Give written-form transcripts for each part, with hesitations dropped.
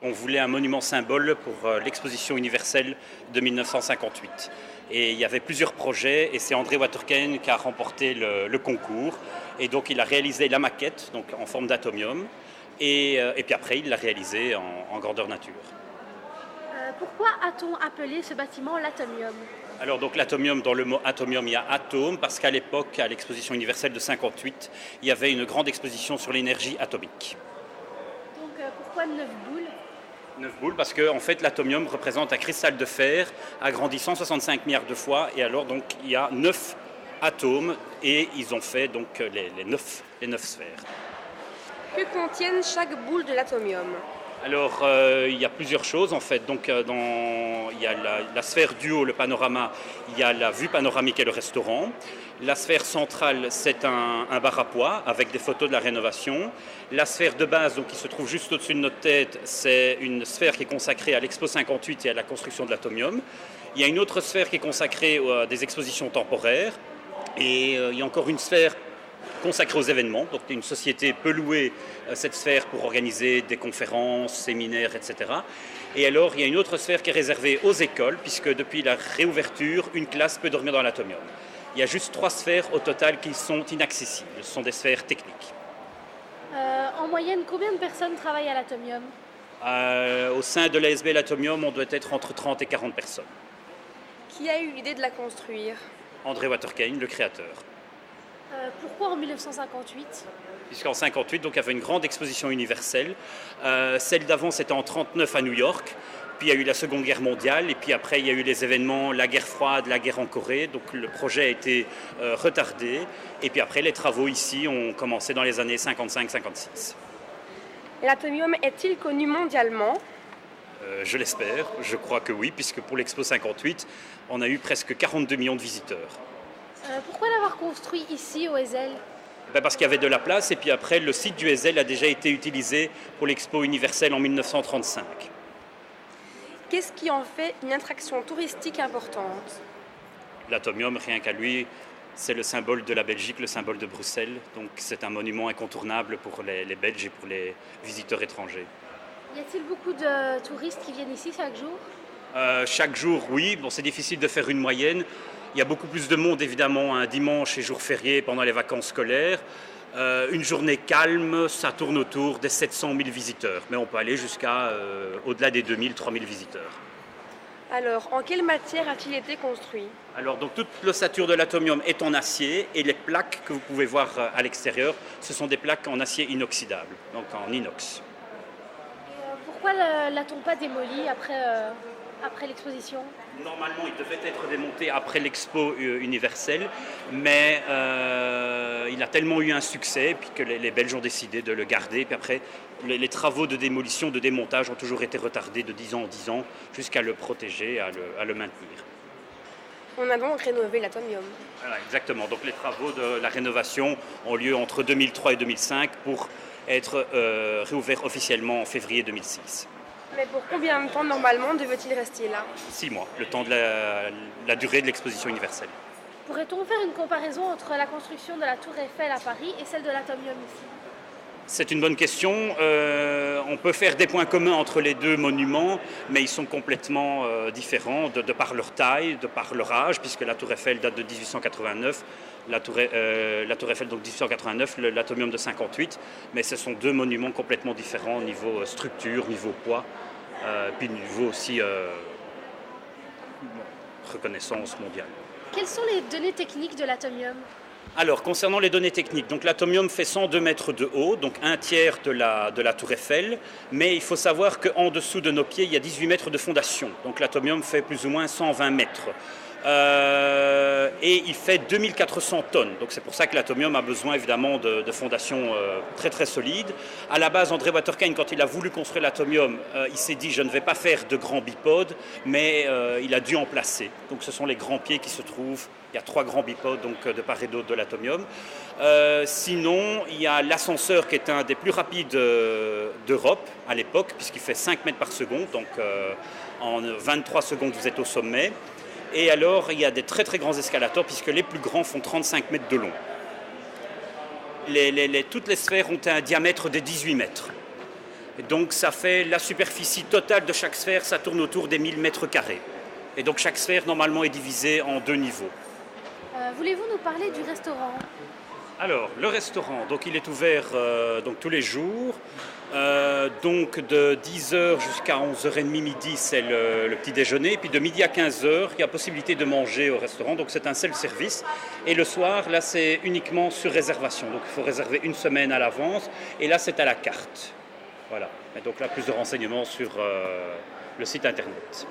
On voulait un monument symbole pour l'exposition universelle de 1958. Et il y avait plusieurs projets et c'est André Waterkane qui a remporté le concours. Et donc il a réalisé la maquette donc en forme d'atomium et puis après il l'a réalisé en grandeur nature. Pourquoi a-t-on appelé ce bâtiment l'atomium ? Alors donc l'atomium, dans le mot atomium, il y a atome parce qu'à l'époque, à l'exposition universelle de 58, il y avait une grande exposition sur l'énergie atomique. Donc pourquoi 9 boules ? 9 boules parce que en fait, l'atomium représente un cristal de fer agrandissant 65 milliards de fois et alors donc il y a 9 atomes et ils ont fait donc les 9 sphères. Que contiennent chaque boule de l'atomium ? Alors, il y a plusieurs choses en fait. Donc, il y a la sphère du haut, le panorama, il y a la vue panoramique et le restaurant. La sphère centrale, c'est un bar à pois avec des photos de la rénovation. La sphère de base, donc, qui se trouve juste au-dessus de notre tête, c'est une sphère qui est consacrée à l'Expo 58 et à la construction de l'atomium. Il y a une autre sphère qui est consacrée à des expositions temporaires. Et il y a encore une sphère consacrée aux événements. Donc une société peut louer cette sphère pour organiser des conférences, séminaires, etc. Et alors il y a une autre sphère qui est réservée aux écoles, puisque depuis la réouverture, une classe peut dormir dans l'atomium. Il y a juste 3 sphères au total qui sont inaccessibles. Ce sont des sphères techniques. En moyenne, combien de personnes travaillent à l'atomium ? Au sein de l'ASB l'atomium, on doit être entre 30 et 40 personnes. Qui a eu l'idée de la construire ? André Waterkane, le créateur. Pourquoi en 1958 ? Puisqu'en 1958, donc, il y avait une grande exposition universelle. Celle d'avant, c'était en 1939 à New York. Puis il y a eu la Seconde Guerre mondiale. Et puis après, il y a eu les événements, la guerre froide, la guerre en Corée. Donc le projet a été retardé. Et puis après, les travaux ici ont commencé dans les années 55-56. L'atomium est-il connu mondialement ? Je l'espère. Je crois que oui, puisque pour l'Expo 58, on a eu presque 42 millions de visiteurs. Pourquoi l'avoir construit ici, au Ezel ? Parce qu'il y avait de la place et puis après le site du Ezel a déjà été utilisé pour l'Expo universelle en 1935. Qu'est-ce qui en fait une attraction touristique importante ? L'atomium, rien qu'à lui, c'est le symbole de la Belgique, le symbole de Bruxelles. Donc c'est un monument incontournable pour les Belges et pour les visiteurs étrangers. Y a-t-il beaucoup de touristes qui viennent ici chaque jour ? Chaque jour, oui. Bon, c'est difficile de faire une moyenne. Il y a beaucoup plus de monde, évidemment, un dimanche et jour férié pendant les vacances scolaires. Une journée calme, ça tourne autour des 700 000 visiteurs. Mais on peut aller jusqu'à au-delà des 2000, 3000 visiteurs. Alors, en quelle matière a-t-il été construit ? Alors, donc, toute l'ossature de l'atomium est en acier et les plaques que vous pouvez voir à l'extérieur, ce sont des plaques en acier inoxydable, donc en inox. Pourquoi l'a-t-on pas démoli après l'exposition ? Normalement, il devait être démonté après l'expo universelle, mais il a tellement eu un succès puis que les Belges ont décidé de le garder. Puis après, les travaux de démolition, de démontage ont toujours été retardés de 10 ans en 10 ans jusqu'à le protéger, à le maintenir. On a donc rénové l'atomium. Voilà, exactement. Donc les travaux de la rénovation ont lieu entre 2003 et 2005 pour être réouvert officiellement en février 2006. Mais pour combien de temps normalement devait-il rester là ? 6 mois, le temps de la durée de l'exposition universelle. Pourrait-on faire une comparaison entre la construction de la Tour Eiffel à Paris et celle de l'atomium ici ? C'est une bonne question. On peut faire des points communs entre les deux monuments, mais ils sont complètement différents de par leur taille, de par leur âge, puisque la Tour Eiffel date de 1889, la Tour Eiffel donc 1889, l'atomium de 58, mais ce sont deux monuments complètement différents au niveau structure, niveau poids, puis niveau aussi reconnaissance mondiale. Quelles sont les données techniques de l'atomium ? Alors, concernant les données techniques, donc l'atomium fait 102 mètres de haut, donc un tiers de la Tour Eiffel, mais il faut savoir qu'en dessous de nos pieds, il y a 18 mètres de fondation. Donc l'atomium fait plus ou moins 120 mètres. Et il fait 2400 tonnes. Donc c'est pour ça que l'atomium a besoin évidemment de fondations très très solides. À la base, André Waterkane, quand il a voulu construire l'atomium, il s'est dit je ne vais pas faire de grands bipodes, mais il a dû en placer. Donc ce sont les grands pieds qui se trouvent. Il y a 3 grands bipodes donc, de part et d'autre de l'atomium. Sinon, il y a l'ascenseur qui est un des plus rapides d'Europe à l'époque, puisqu'il fait 5 mètres par seconde. Donc en 23 secondes, vous êtes au sommet. Et alors, il y a des très très grands escalators, puisque les plus grands font 35 mètres de long. Toutes les sphères ont un diamètre de 18 mètres. Et donc ça fait la superficie totale de chaque sphère, ça tourne autour des 1000 mètres carrés. Et donc chaque sphère normalement est divisée en 2 niveaux. Voulez-vous nous parler du restaurant? Alors, le restaurant, donc il est ouvert donc, tous les jours. Donc de 10h jusqu'à 11h30 midi, c'est le petit déjeuner. Puis de midi à 15h, il y a possibilité de manger au restaurant. Donc c'est un self-service. Et le soir, là, c'est uniquement sur réservation. Donc il faut réserver une semaine à l'avance. Et là, c'est à la carte. Voilà. Et donc là, plus de renseignements sur le site internet.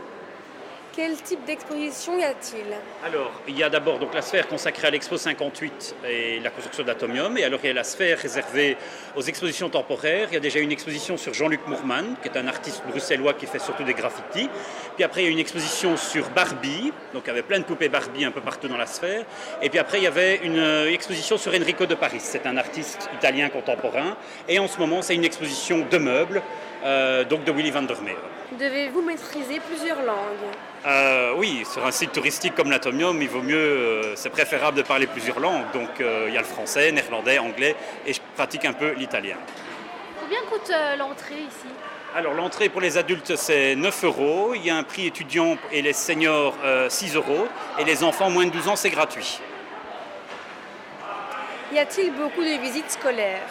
Quel type d'exposition y a-t-il? Alors, il y a d'abord donc, la sphère consacrée à l'Expo 58 et la construction de l'atomium. Et alors, il y a la sphère réservée aux expositions temporaires. Il y a déjà une exposition sur Jean-Luc Moorman, qui est un artiste bruxellois qui fait surtout des graffitis. Puis après, il y a une exposition sur Barbie. Donc, il y avait plein de poupées Barbie un peu partout dans la sphère. Et puis après, il y avait une exposition sur Enrico de Paris. C'est un artiste italien contemporain. Et en ce moment, c'est une exposition de meubles, donc de Willy van der Meer. Devez-vous maîtriser plusieurs langues? Oui, sur un site touristique comme l'Atomium, il vaut mieux, c'est préférable de parler plusieurs langues. Donc il y a le français, néerlandais, anglais et je pratique un peu l'italien. Combien coûte l'entrée ici? Alors l'entrée pour les adultes c'est 9 €, il y a un prix étudiant et les seniors 6 € et les enfants moins de 12 ans c'est gratuit. Y a-t-il beaucoup de visites scolaires?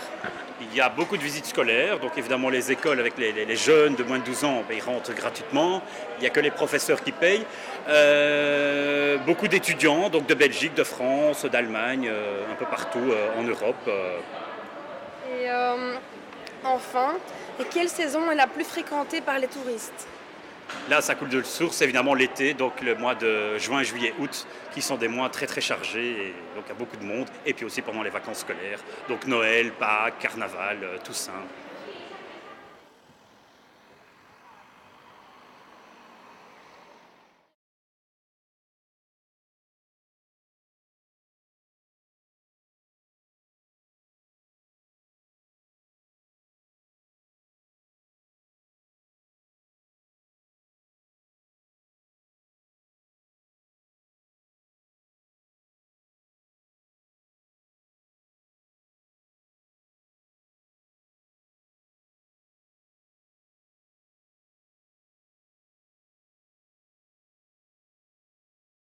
Il y a beaucoup de visites scolaires, donc évidemment les écoles avec les jeunes de moins de 12 ans, ils rentrent gratuitement. Il n'y a que les professeurs qui payent. Beaucoup d'étudiants, donc de Belgique, de France, d'Allemagne, un peu partout en Europe. Et enfin, et quelle saison est la plus fréquentée par les touristes? Là, ça coule de source, évidemment l'été, donc le mois de juin, juillet, août, qui sont des mois très très chargés, et donc il y a beaucoup de monde, et puis aussi pendant les vacances scolaires, donc Noël, Pâques, Carnaval, Toussaint.